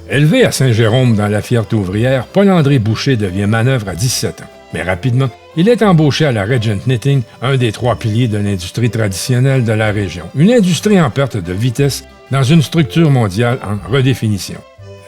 Élevé à Saint-Jérôme dans la Fierté ouvrière, Paul-André Boucher devient manœuvre à 17 ans. Mais rapidement, il est embauché à la Regent Knitting, un des 3 piliers de l'industrie traditionnelle de la région. Une industrie en perte de vitesse dans une structure mondiale en redéfinition.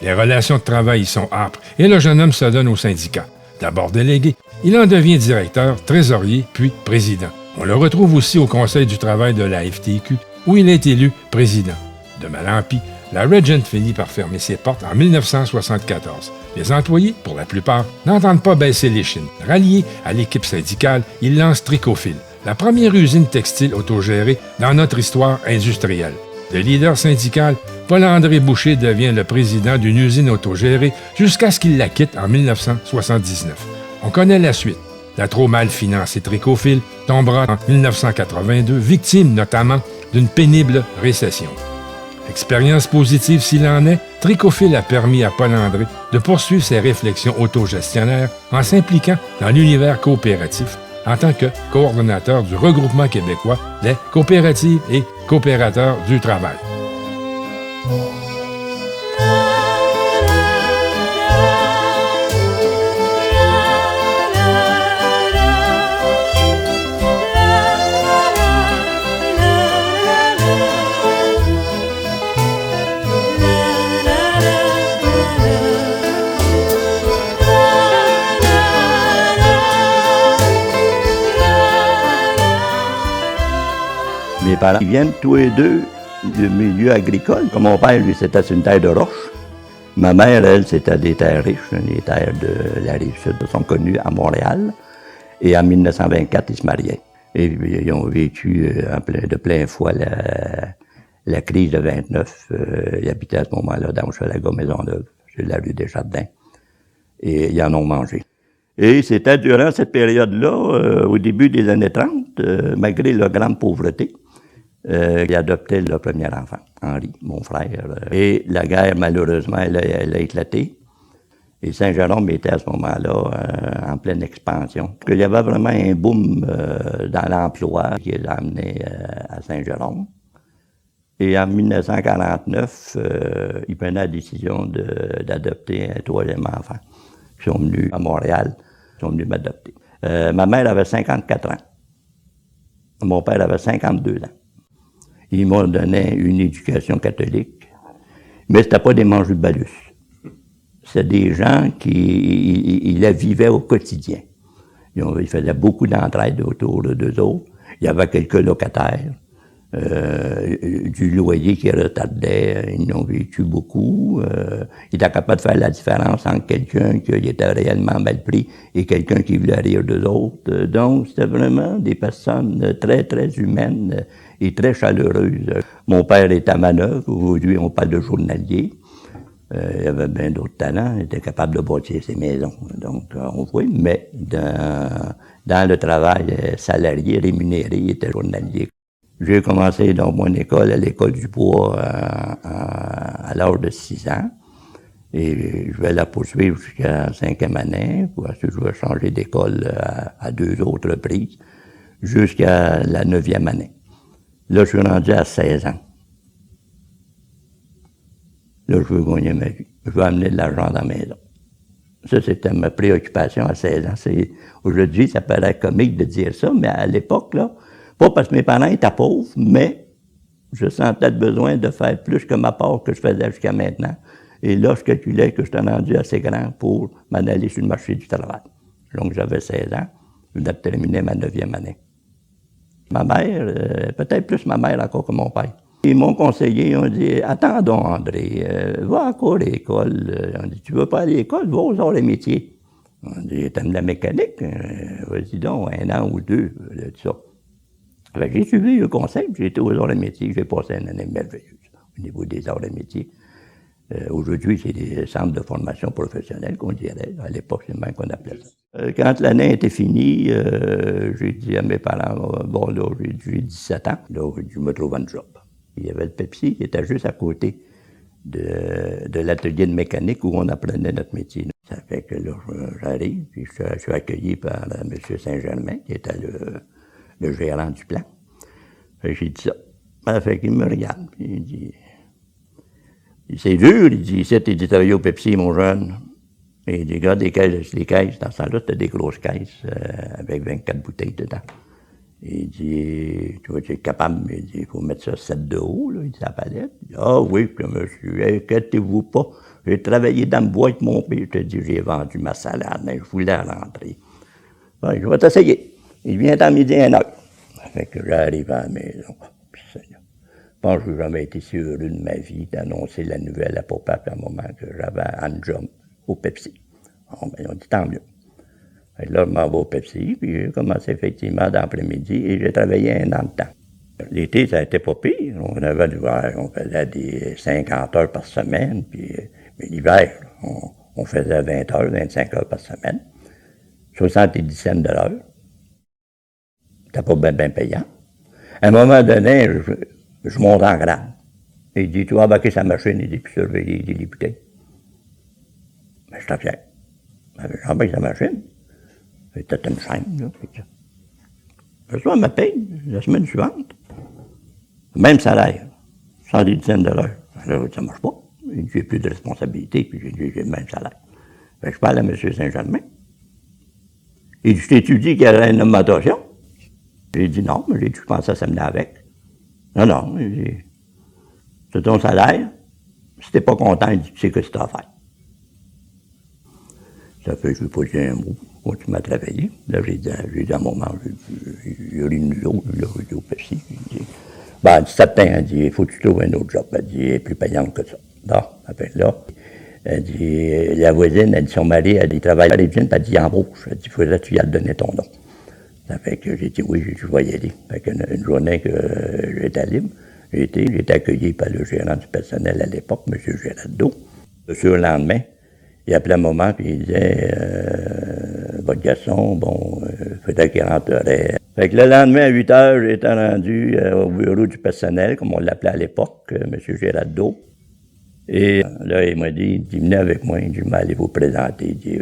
Les relations de travail y sont âpres et le jeune homme se donne au syndicat. D'abord délégué, il en devient directeur, trésorier, puis président. On le retrouve aussi au Conseil du travail de la FTQ, où il est élu président. De mal en pis, la Regent finit par fermer ses portes en 1974. Les employés, pour la plupart, n'entendent pas baisser l'échine. Ralliés à l'équipe syndicale, ils lancent Tricofil, la première usine textile autogérée dans notre histoire industrielle. De leader syndical, Paul-André Boucher devient le président d'une usine autogérée jusqu'à ce qu'il la quitte en 1979. On connaît la suite. La trop mal financée Tricofil tombera en 1982, victime notamment d'une pénible récession. Expérience positive s'il en est, Tricofil a permis à Paul-André de poursuivre ses réflexions autogestionnaires en s'impliquant dans l'univers coopératif en tant que coordonnateur du regroupement québécois des coopératives et coopérateurs du travail. Mes parents viennent tous les deux du milieu agricole. Comme mon père, lui, c'était sur une terre de roche. Ma mère, elle, c'était des terres riches. Les terres de la Rive-Sud sont connues à Montréal. Et en 1924, ils se mariaient. Et puis, ils ont vécu de plein fouet la crise de 29. Ils habitaient à ce moment-là dans Hochelaga, Maisonneuve, sur la rue des Jardins. Et ils en ont mangé. Et c'était durant cette période-là, au début des années 30, malgré la grande pauvreté, il adoptait le premier enfant, Henri, mon frère. Et la guerre, malheureusement, elle a éclaté. Et Saint-Jérôme était à ce moment-là en pleine expansion. Il y avait vraiment un boom dans l'emploi qui les a amenés à Saint-Jérôme. Et en 1949, ils prenaient la décision d'adopter un 3e enfant. Ils sont venus à Montréal, ils sont venus m'adopter. Ma mère avait 54 ans. Mon père avait 52 ans. Ils m'ont donné une éducation catholique, mais c'était pas des mangeux-balus. C'est des gens qui la vivaient au quotidien. Ils faisaient beaucoup d'entraide autour d'eux autres. Il y avait quelques locataires. Du loyer qui retardait, ils n'ont vécu beaucoup. Ils étaient capables de faire la différence entre quelqu'un qui était réellement mal pris et quelqu'un qui voulait rire d'eux autres. Donc, c'était vraiment des personnes très, très humaines et très chaleureuses. Mon père est à manœuvre. Aujourd'hui, on parle de journalier. Il avait bien d'autres talents. Il était capable de bâtir ses maisons. Donc, on voit, mais dans le travail salarié, rémunéré, il était journalier. J'ai commencé dans mon école, à l'école du bois, à l'âge de 6 ans. Et je vais la poursuivre jusqu'à la 5e année. Ensuite, je vais changer d'école à 2 autres reprises, jusqu'à la 9e année. Là, je suis rendu à 16 ans. Là, je veux gagner ma vie. Je veux amener de l'argent dans la maison. Ça, c'était ma préoccupation à 16 ans. Aujourd'hui, ça paraît comique de dire ça, mais à l'époque, là, pas parce que mes parents étaient pauvres, mais je sentais le besoin de faire plus que ma part que je faisais jusqu'à maintenant. Et là, je calculais que j'étais rendu assez grand pour m'en aller sur le marché du travail. Donc, j'avais 16 ans. Je venais de terminer ma 9e année. Ma mère, peut-être plus ma mère encore que mon père. Ils m'ont conseillé, ils ont dit, attends donc, André, va encore à l'école. On dit, tu veux pas aller à l'école, va aux arts et métiers. On dit, t'aimes la mécanique? Vas-y donc, 1 an ou 2, tout ça. J'ai suivi le conseil, j'ai été aux arts et métiers, j'ai passé une année merveilleuse au niveau des arts et métiers. Aujourd'hui, c'est des centres de formation professionnelle qu'on dirait. À l'époque, c'est le même qu'on appelait ça. Quand l'année était finie, j'ai dit à mes parents, bon là, j'ai 17 ans, là, je me trouve un job. Il y avait le Pepsi qui était juste à côté de l'atelier de mécanique où on apprenait notre métier. Ça fait que là, j'arrive, puis je suis accueilli par M. Saint-Germain, qui était le gérant du plan. J'ai dit ça. Ça fait qu'il me regarde, puis il dit, c'est dur, il dit, ici, t'es travaillé au Pepsi, mon jeune. Et il dit, regarde les caisses, dans ce temps-là, c'était des grosses caisses, avec 24 bouteilles dedans. Il dit, tu vois, tu es capable, il dit, il faut mettre ça 7 de haut, là, il dit, la palette. Il dit, ah oui, puis monsieur, inquiétez-vous pas, j'ai travaillé dans le bois avec mon père, je te dis, j'ai vendu ma salade, mais je voulais rentrer. Bon, je vais t'essayer. Il vient à midi 1h. Fait que j'arrive à la maison. Je pense que je n'ai jamais été si heureux de ma vie d'annoncer la nouvelle à papa à un moment que j'avais un job au Pepsi. Bon, ben, on dit tant mieux. Et là, je m'en vais au Pepsi, puis j'ai commencé effectivement dans l'après-midi et j'ai travaillé 1 an de temps. L'été, ça a été pas pire. On avait l'hiver, on faisait des 50 heures par semaine, puis mais l'hiver, on faisait 20 heures, 25 heures par semaine. 70 cents de l'heure. C'était pas bien payant. À un moment donné, je monte en grade. Il dit, tu vas embarquer sa machine, il dit, puis surveiller, il dit, les bouteilles. Mais je suis fier. J'embarque sa machine. C'était une chaîne, là. Je reçois ma paye la semaine suivante. Même salaire. 110 cents de l'heure. Alors, ça marche pas. J'ai plus de responsabilité, puis j'ai le même salaire. Fait que je parle à M. Saint-Germain. Il dit, je t'étudie qu'il y aurait une augmentation. J'ai dit non, mais j'ai dit, je pensais que ça venait avec. Non, il dit, c'est ton salaire. Si t'es pas content, il dit, tu sais que c'est à faire. Ça fait que je lui ai pas dit un mot. Je continue à travailler. Là, j'ai dit à un moment, il y a une autre, là, j'ai dit au Pepsi. Il dit, ben, 17 ans, elle dit, il faut que tu trouves un autre job. Elle dit, elle est plus payante que ça. Non, après là, elle dit, la voisine, elle dit, son mari, elle dit, travaille à l'usine, elle dit, il embauche. Elle dit, il faudrait que tu y ailles donner ton nom. Ça fait que j'ai dit, oui, je vais y aller. Fait qu'une journée que j'étais libre, j'ai été accueilli par le gérant du personnel à l'époque, M. Girardeau. Sur le lendemain, il appelait un moment, puis il disait, votre garçon, bon, il faudrait qu'il rentrerait. Fait que le lendemain, à 8 heures, j'étais rendu au bureau du personnel, comme on l'appelait à l'époque, M. Girardeau. Et là, il m'a dit, venez avec moi, il dit, je vais aller vous présenter, il dit,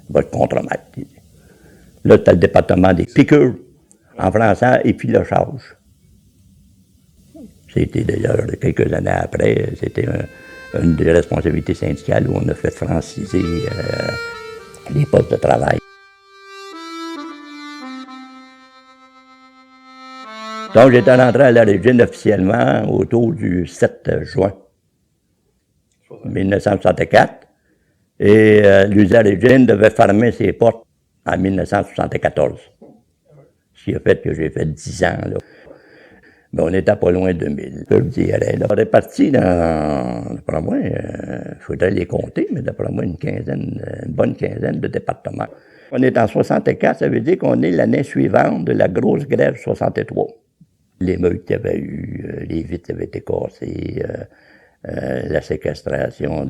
votre contremaître. Là, tu as le département des piqûres, en français, et puis le charge. C'était d'ailleurs, quelques années après, c'était une des responsabilités syndicales où on a fait franciser les postes de travail. Donc, j'étais rentré à l'origine officiellement autour du 7 juin 1964. Et l'usine d'origine devait fermer ses portes en 1974. Ce qui a fait que j'ai fait 10 ans, là. Mais on n'était pas loin de 2000. Je dirais, là. On est parti dans, d'après moi, il faudrait les compter, mais d'après moi, une bonne quinzaine de départements. On est en 64, ça veut dire qu'on est l'année suivante de la grosse grève 63. L'émeute qu'il y avait eu, les vitres avaient été cassées, la séquestration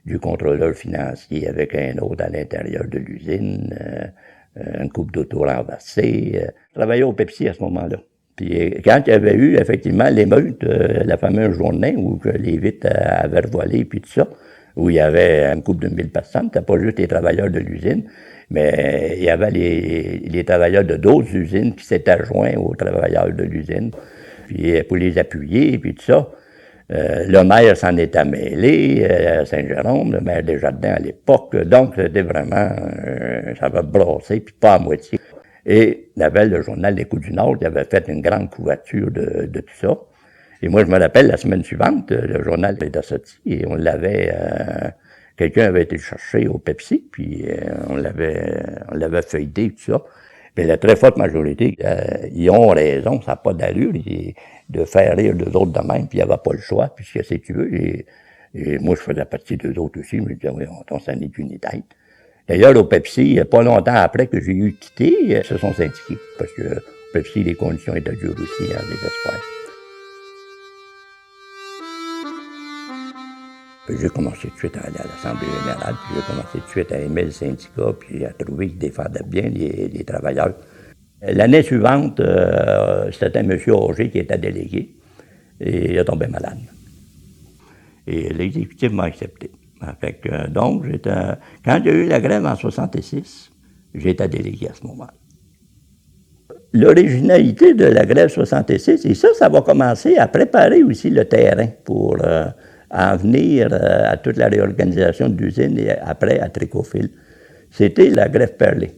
du contrôleur financier avec un autre à l'intérieur de l'usine, une coupe d'auto renversée. Je travaillais au Pepsi à ce moment-là. Puis quand il y avait eu effectivement l'émeute, la fameuse journée où les vitres avaient volé puis tout ça, où il y avait une couple de 1000 personnes, c'était pas juste les travailleurs de l'usine, mais il y avait les travailleurs de d'autres usines qui s'étaient joints aux travailleurs de l'usine, puis pour les appuyer puis tout ça. Le maire s'en était mêlé, à Saint-Jérôme, le maire Desjardins à l'époque, donc c'était vraiment, ça avait brassé, puis pas à moitié. Et il y avait le journal L'Écho du Nord qui avait fait une grande couverture de tout ça. Et moi, je me rappelle, la semaine suivante, le journal était sorti et on l'avait, quelqu'un avait été le chercher au Pepsi, puis on l'avait feuilleté, tout ça. Mais la très forte majorité, ils ont raison, ça n'a pas d'allure de faire rire d'eux autres de même, puis il n'y avait pas le choix, puisque si tu veux. Et moi, je faisais partie d'eux autres aussi, je me disais, oui, on s'en est une tête. D'ailleurs, au Pepsi, pas longtemps après que j'ai eu quitté, ils se sont syndiqués, parce que Puis si les conditions étaient dures aussi, en désespoir. Puis j'ai commencé tout de suite à aller à l'Assemblée générale, puis j'ai commencé tout de suite à aimer le syndicat, puis à trouver qu'il défendait bien les travailleurs. L'année suivante, c'était un monsieur âgé qui était délégué, et il est tombé malade. Et l'exécutif m'a accepté. Fait que, donc, quand il y a eu la grève en 66, j'étais délégué à ce moment-là. L'originalité de la grève 66, et ça va commencer à préparer aussi le terrain pour en venir à toute la réorganisation de l'usine et après à Tricofil. C'était la grève perlée.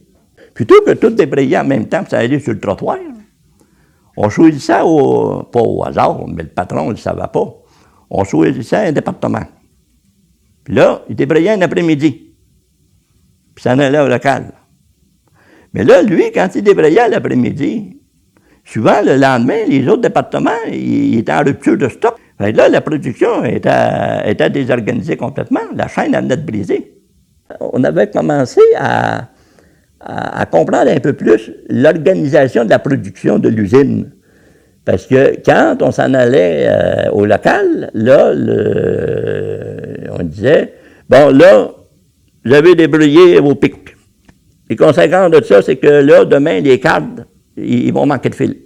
Plutôt que tout débrayer en même temps, ça allait sur le trottoir, on choisissait pas au hasard, mais le patron ne le savait pas. On choisissait un département. Puis là, il débrayait un après-midi. Puis ça en allait au local. Mais là, lui, quand il débrayait l'après-midi, souvent, le lendemain, les autres départements, ils étaient en rupture de stock. Fait que là, la production était désorganisée complètement. La chaîne en venait de briser. On avait commencé à comprendre un peu plus l'organisation de la production de l'usine. Parce que quand on s'en allait au local, là, on disait, bon, là, vous avez débrayé vos pics. Les conséquences de ça, c'est que là, demain, les cadres, ils vont manquer de fil.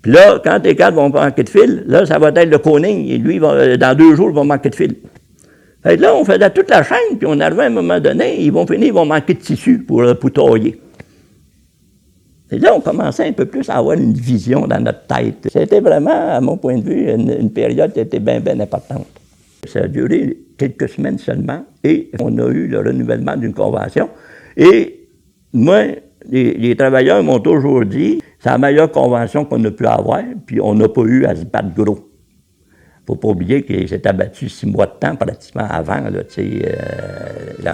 Puis là, quand les cadres vont manquer de fil, là, ça va être le Koning, et lui, dans 2 jours, il va manquer de fil. Fait que là, on faisait toute la chaîne, puis on arrivait à un moment donné, ils vont manquer de tissu pour tailler. Et là, on commençait un peu plus à avoir une vision dans notre tête. C'était vraiment, à mon point de vue, une période qui était bien, bien importante. Ça a duré quelques semaines seulement, et on a eu le renouvellement d'une convention. Et moi, les travailleurs m'ont toujours dit, c'est la meilleure convention qu'on a pu avoir, puis on n'a pas eu à se battre gros. Il ne faut pas oublier qu'ils s'étaient battus 6 mois de temps pratiquement avant, là,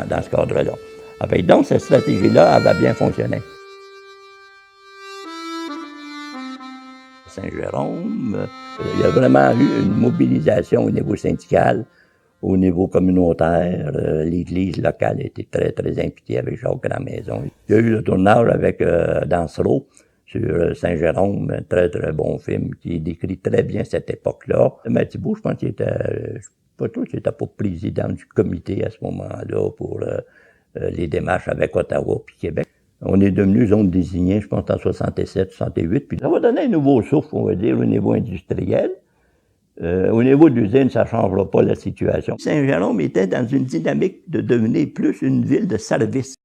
dans ce cadre-là. Enfin, donc, cette stratégie-là avait bien fonctionné. Saint-Jérôme, il y a vraiment eu une mobilisation au niveau syndical, au niveau communautaire. L'Église locale était très, très impliquée avec Jacques Grandmaison. Il y a eu le tournage avec Dansereau sur Saint-Jérôme, un très, très bon film qui décrit très bien cette époque-là. Mathieu Thibault, je pense qu'il était, s'il n'était pas président du comité à ce moment-là pour les démarches avec Ottawa puis Québec. On est devenu zone désignée, je pense, en 67, 68. Puis ça va donner un nouveau souffle, on va dire, au niveau industriel. Au niveau de l'usine, ça ne changera pas la situation. Saint-Jérôme était dans une dynamique de devenir plus une ville de service.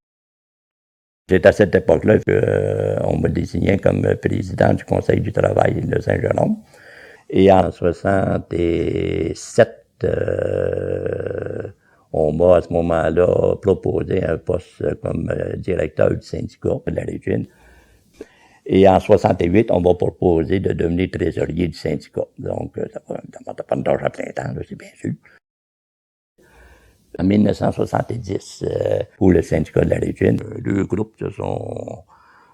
C'est à cette époque-là qu'on m'a désigné comme président du Conseil du travail de Saint-Jérôme. Et en 67, on m'a à ce moment-là proposé un poste comme directeur du syndicat de la région. Et en 68, on m'a proposé de devenir trésorier du syndicat. Donc, ça ne pas une tâche à plein temps, là, c'est bien sûr. En 1970, pour le syndicat de la région, 2 groupes se sont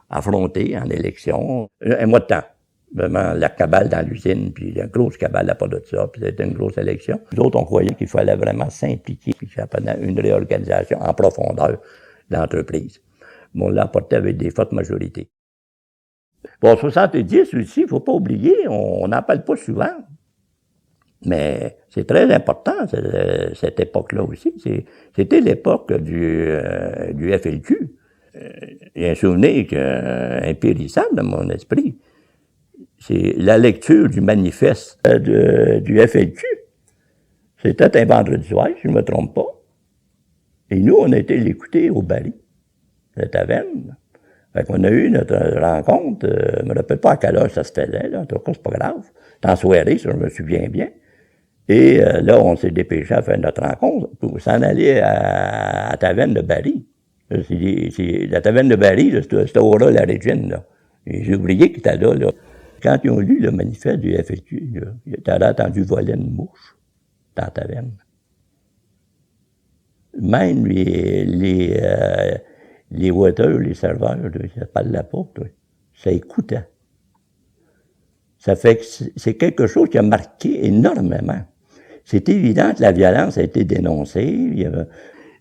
affrontés en élection. Un mois de temps. Vraiment, la cabale dans l'usine, puis la grosse cabale à part de ça, puis c'était une grosse élection. Nous autres, on croyait qu'il fallait vraiment s'impliquer, puis ça prenait une réorganisation en profondeur de l'entreprise. Mais on l'a apporté avec des fortes majorités. Bon, 70 aussi, il ne faut pas oublier, on n'en parle pas souvent, mais c'est très important, cette époque-là aussi. C'était l'époque du FLQ. Il y a un souvenir impérissable dans mon esprit. C'est la lecture du manifeste du FLQ. C'était un vendredi soir, si je ne me trompe pas. Et nous, on a été l'écouter au Barry, la taverne. Fait qu'on a eu notre rencontre, je ne me rappelle pas à quelle heure ça se faisait, là, en tout cas, c'est pas grave. C'était en soirée, ça, je me souviens bien. Et là, on s'est dépêché à faire notre rencontre pour s'en aller à la taverne de Barry. C'est la taverne de Barry, c'était au-là, la Régine, là. Les ouvriers qui étaient là. Quand ils ont lu le manifeste du FLQ, là, ils avaient entendu voler une mouche dans la taverne. Même les waiters, les serveurs, ça parlait pas, ça écoutait. Ça fait que c'est quelque chose qui a marqué énormément. C'est évident que la violence a été dénoncée.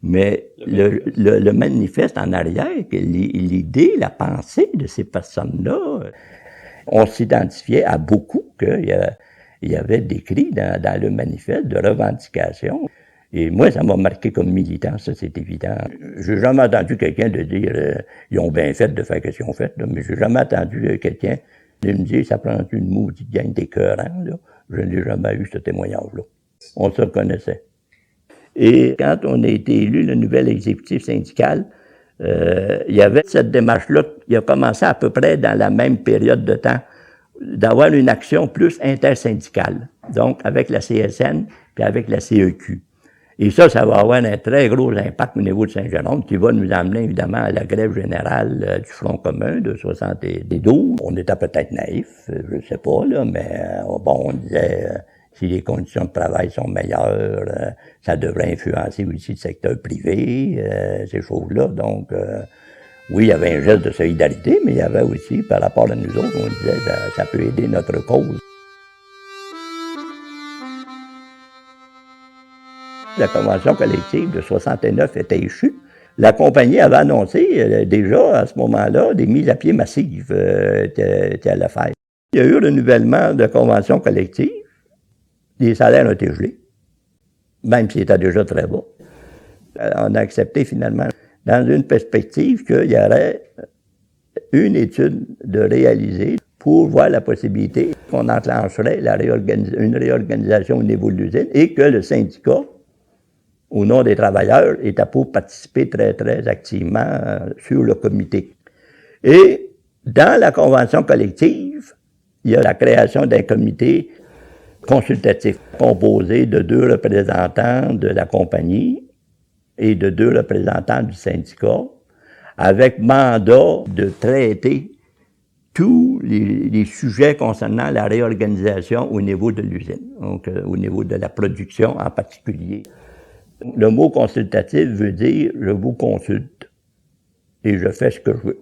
Mais le manifeste en arrière, l'idée, la pensée de ces personnes-là, on s'identifiait à beaucoup qu'il y avait décrit dans le manifeste de revendication. Et moi, ça m'a marqué comme militant, ça c'est évident. J'ai jamais entendu quelqu'un de dire ils ont bien fait de faire ce qu'ils ont fait, là, mais j'ai jamais entendu quelqu'un de me dire ça prend une maudite gang d'écœurants, là. Je n'ai jamais eu ce témoignage-là. On se reconnaissait. Et quand on a été élu, le nouvel exécutif syndical, il y avait cette démarche-là, il a commencé à peu près dans la même période de temps, d'avoir une action plus intersyndicale, donc avec la CSN puis avec la CEQ. Et ça va avoir un très gros impact au niveau de Saint-Jérôme qui va nous amener évidemment à la grève générale du Front commun de 72. On était peut-être naïfs, je sais pas, là, mais bon, on disait si les conditions de travail sont meilleures, ça devrait influencer aussi le secteur privé, ces choses-là. Donc, oui, il y avait un geste de solidarité, mais il y avait aussi, par rapport à nous autres, on disait ça peut aider notre cause. La convention collective de 69 était échue. La compagnie avait annoncé déjà à ce moment-là des mises à pied massives qu'elle allait faire. Il y a eu le renouvellement de convention collective. Les salaires ont été gelés, même s'ils étaient déjà très bas. On a accepté finalement, dans une perspective qu'il y aurait une étude de réaliser pour voir la possibilité qu'on enclencherait une réorganisation au niveau de l'usine et que le syndicat, au nom des travailleurs, était pour participer très, très activement sur le comité. Et dans la convention collective, il y a la création d'un comité consultatif composé de 2 représentants de la compagnie et de 2 représentants du syndicat, avec mandat de traiter tous les sujets concernant la réorganisation au niveau de l'usine, donc au niveau de la production en particulier. Le mot consultatif veut dire « je vous consulte et je fais ce que je veux ».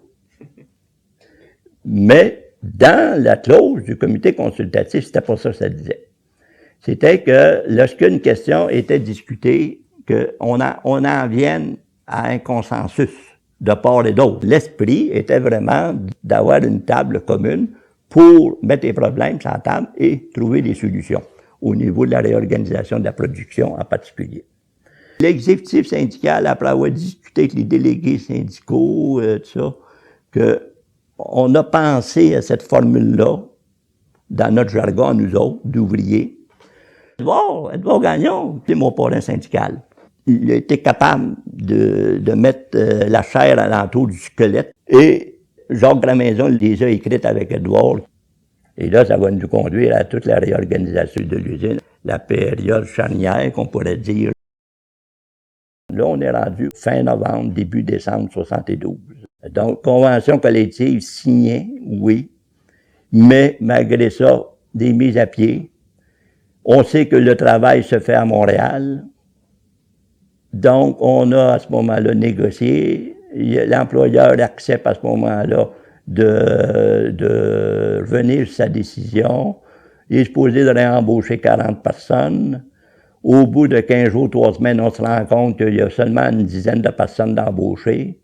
Mais dans la clause du comité consultatif, c'était pas ça que ça disait. C'était que lorsqu'une question était discutée, qu'on en vienne à un consensus de part et d'autre. L'esprit était vraiment d'avoir une table commune pour mettre les problèmes sur la table et trouver des solutions au niveau de la réorganisation de la production en particulier. L'exécutif syndical, après avoir discuté avec les délégués syndicaux, tout ça, qu'on a pensé à cette formule-là, dans notre jargon, nous autres, d'ouvriers. Edouard Gagnon, c'est mon parrain syndical. Il a été capable de mettre la chair alentour du squelette. Et Jacques Gramaison les a écrites avec Edouard. Et là, ça va nous conduire à toute la réorganisation de l'usine. La période charnière, qu'on pourrait dire. Là, on est rendu fin novembre, début décembre 72. Donc, convention collective signée, oui, mais malgré ça, des mises à pied. On sait que le travail se fait à Montréal. Donc, on a à ce moment-là négocié. L'employeur accepte à ce moment-là de revenir sur sa décision. Il est supposé de réembaucher 40 personnes. Au bout de 15 jours, 3 semaines, on se rend compte qu'il y a seulement une dizaine de personnes d'embauchées.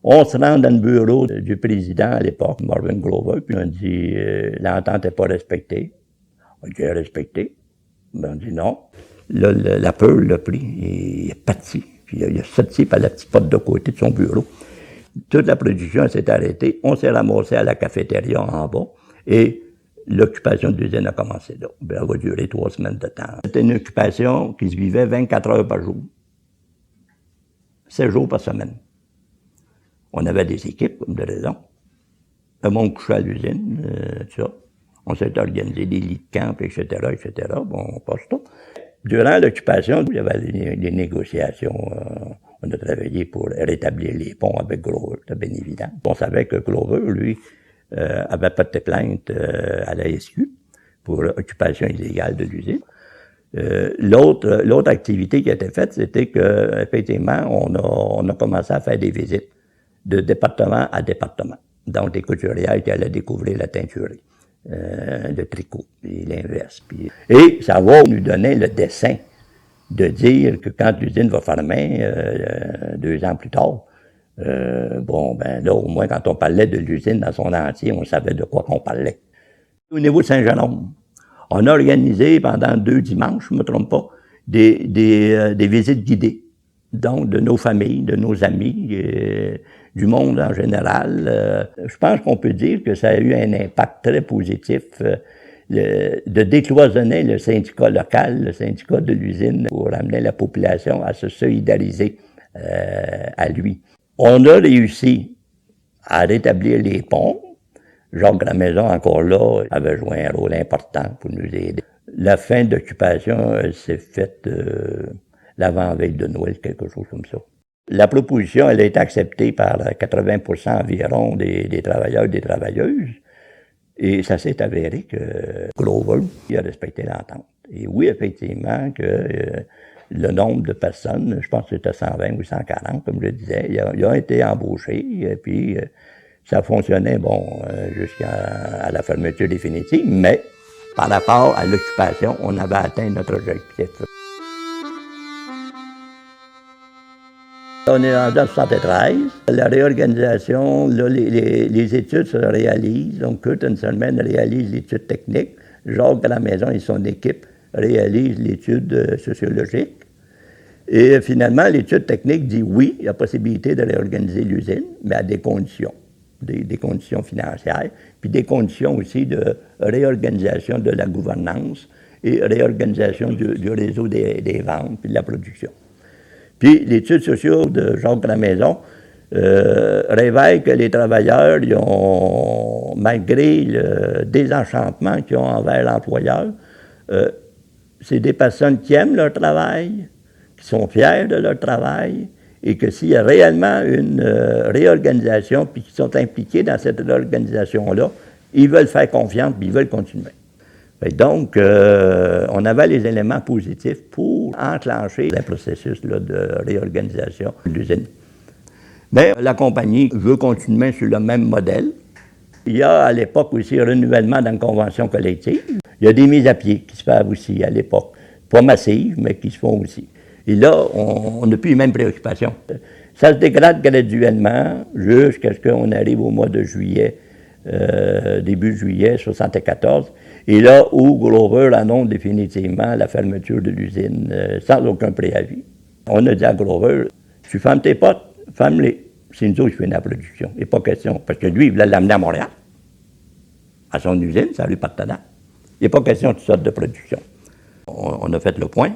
On se rend dans le bureau du président à l'époque, Marvin Glover, puis on dit l'entente n'est pas respectée. On dit respectée. Ben, on dit non. Là, la peur l'a pris, il est parti. Puis il a sorti par la petite porte de côté de son bureau. Toute la production s'est arrêtée. On s'est ramassé à la cafétéria en bas. Et l'occupation de l'usine a commencé là. Ben, elle va durer 3 semaines de temps. C'était une occupation qui se vivait 24 heures par jour. 7 jours par semaine. On avait des équipes, comme de raison. Le monde couchait à l'usine, tout ça. On s'est organisé des lits de camp, etc., etc. Bon, on passe tout. Durant l'occupation, il y avait des négociations. On a travaillé pour rétablir les ponts avec Glover, c'était bien évident. On savait que Glover, lui, avait porté plainte à la SQ pour occupation illégale de l'usine. L'autre activité qui a été faite, c'était que, effectivement, on a commencé à faire des visites de département à département. Donc, des couturières qui allaient découvrir la teinturerie, le tricot, et l'inverse. Et ça va nous donner le dessin de dire que quand l'usine va fermer, 2 ans plus tard, là, au moins, quand on parlait de l'usine dans son entier, on savait de quoi qu'on parlait. Au niveau de Saint-Jérôme, on a organisé pendant 2 dimanches, je ne me trompe pas, des visites guidées. Donc, de nos familles, de nos amis, du monde en général. Je pense qu'on peut dire que ça a eu un impact très positif de décloisonner le syndicat local, le syndicat de l'usine, pour amener la population à se solidariser à lui. On a réussi à rétablir les ponts. Jacques Gramaison, encore là, avait joué un rôle important pour nous aider. La fin d'occupation s'est faite l'avant-veille de Noël, quelque chose comme ça. La proposition, elle a été acceptée par 80% environ des travailleurs et des travailleuses. Et ça s'est avéré que Glover a respecté l'entente. Et oui, effectivement, que le nombre de personnes, je pense que c'était 120 ou 140, comme je disais, ils ont été embauchés, et puis ça fonctionnait, jusqu'à la fermeture définitive, mais par rapport à l'occupation, on avait atteint notre objectif. On est rendu en 73. La réorganisation, là, les études se réalisent. Donc, Kurt Unselman réalise l'étude technique. Jacques Gramaison et son équipe réalisent l'étude sociologique. Et finalement, l'étude technique dit oui, il y a possibilité de réorganiser l'usine, mais à des conditions. Des conditions financières, puis des conditions aussi de réorganisation de la gouvernance et réorganisation du réseau des ventes puis de la production. Puis l'étude sociale de Jacques Gramaison révèle que les travailleurs, ils ont, malgré le désenchantement qu'ils ont envers l'employeur, c'est des personnes qui aiment leur travail, qui sont fiers de leur travail, et que s'il y a réellement une réorganisation, puis qu'ils sont impliqués dans cette réorganisation-là, ils veulent faire confiance, puis ils veulent continuer. Et donc, on avait les éléments positifs pour enclencher le processus là, de réorganisation de l'usine. Mais la compagnie veut continuer sur le même modèle. Il y a à l'époque aussi un renouvellement dans une convention collective. Il y a des mises à pied qui se font aussi à l'époque. Pas massives, mais qui se font aussi. Et là, on n'a plus les mêmes préoccupations. Ça se dégrade graduellement jusqu'à ce qu'on arrive au mois de juillet, début juillet 1974. Et là où Glover annonce définitivement la fermeture de l'usine sans aucun préavis. On a dit à Glover, tu fermes tes portes, ferme-les. C'est nous autres qui faisons la production. Il n'est pas question. Parce que lui, il voulait l'amener à Montréal, à son usine, ça lui partenait. Il n'est pas question de toute sorte de production. On a fait le point.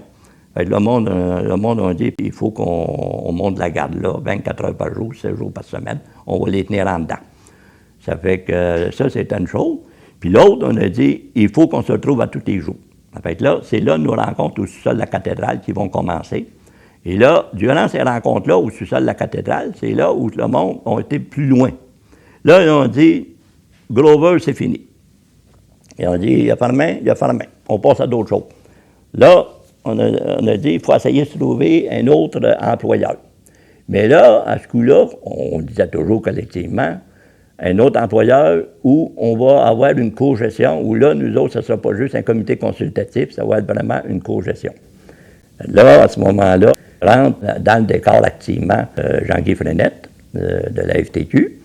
Le monde a dit il faut qu'on monte la garde là, 24 heures par jour, 7 jours par semaine. On va les tenir en dedans. Ça fait que ça, c'est une chose. Puis l'autre, on a dit il faut qu'on se retrouve à tous les jours. Ça fait que là, c'est là nos rencontres au sous-sol de la cathédrale qui vont commencer. Et là, durant ces rencontres-là, au sous-sol de la cathédrale, c'est là où le monde a été plus loin. Là, ils ont dit Glover, c'est fini. Ils ont dit il a fermé. On passe à d'autres choses. Là, on a dit, il faut essayer de trouver un autre employeur. Mais là, à ce coup-là, on disait toujours collectivement, un autre employeur où on va avoir une cogestion, où là, nous autres, ce ne sera pas juste un comité consultatif, ça va être vraiment une cogestion. Là, à ce moment-là, rentre dans le décor activement Jean-Guy Frenette de la FTQ,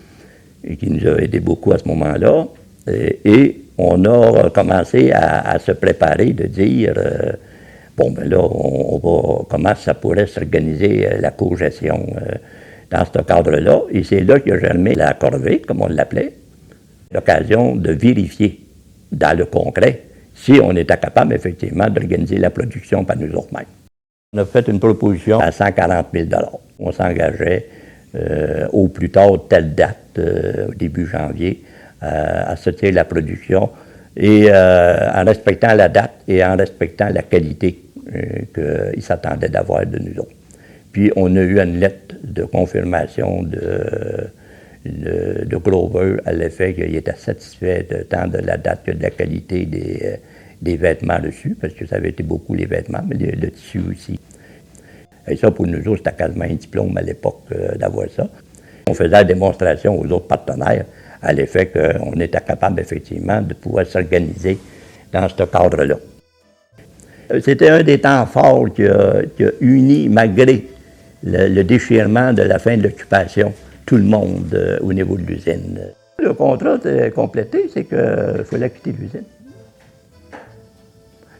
et qui nous a aidé beaucoup à ce moment-là. Et on a commencé à se préparer de dire... on va, comment ça pourrait s'organiser la cogestion dans ce cadre-là. Et c'est là qu'il a germé la corvée, comme on l'appelait, l'occasion de vérifier dans le concret si on était capable, effectivement, d'organiser la production par nous autres mêmes. On a fait une proposition à 140 000 $. On s'engageait au plus tard, telle date, au début janvier, à sortir la production, et en respectant la date et en respectant la qualité qu'ils s'attendaient d'avoir de nous autres. Puis on a eu une lettre de confirmation de Glover à l'effet qu'il était satisfait tant de la date que de la qualité des vêtements reçus, parce que ça avait été beaucoup les vêtements, mais le tissu aussi. Et ça, pour nous autres, c'était quasiment un diplôme à l'époque d'avoir ça. On faisait la démonstration aux autres partenaires à l'effet qu'on était capable, effectivement, de pouvoir s'organiser dans ce cadre-là. C'était un des temps forts qui a uni, malgré le déchirement de la fin de l'occupation, tout le monde au niveau de l'usine. Le contrat était complété, c'est qu'il fallait quitter l'usine.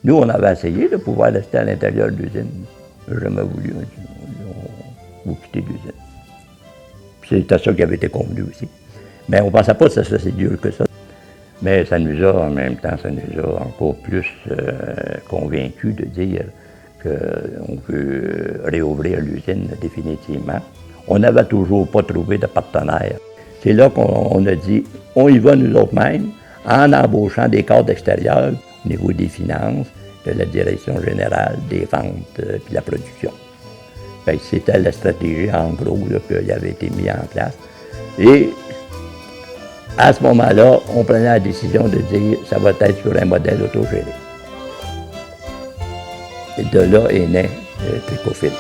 Nous, on avait essayé de pouvoir rester à l'intérieur de l'usine. On n'a jamais voulu. On dit, vous quittez l'usine. C'était ça qui avait été convenu aussi. Mais on ne pensait pas que ça serait si dur que ça. Mais ça nous a, en même temps, ça nous a encore plus convaincus de dire qu'on peut réouvrir l'usine définitivement. On n'avait toujours pas trouvé de partenaire. C'est là qu'on a dit, on y va nous autres-mêmes, en embauchant des cadres extérieurs au niveau des finances, de la direction générale, des ventes puis de la production. C'était la stratégie, en gros, qui avait été mise en place. Et à ce moment-là, on prenait la décision de dire ça va être sur un modèle autogéré. Et de là est né Tricofil.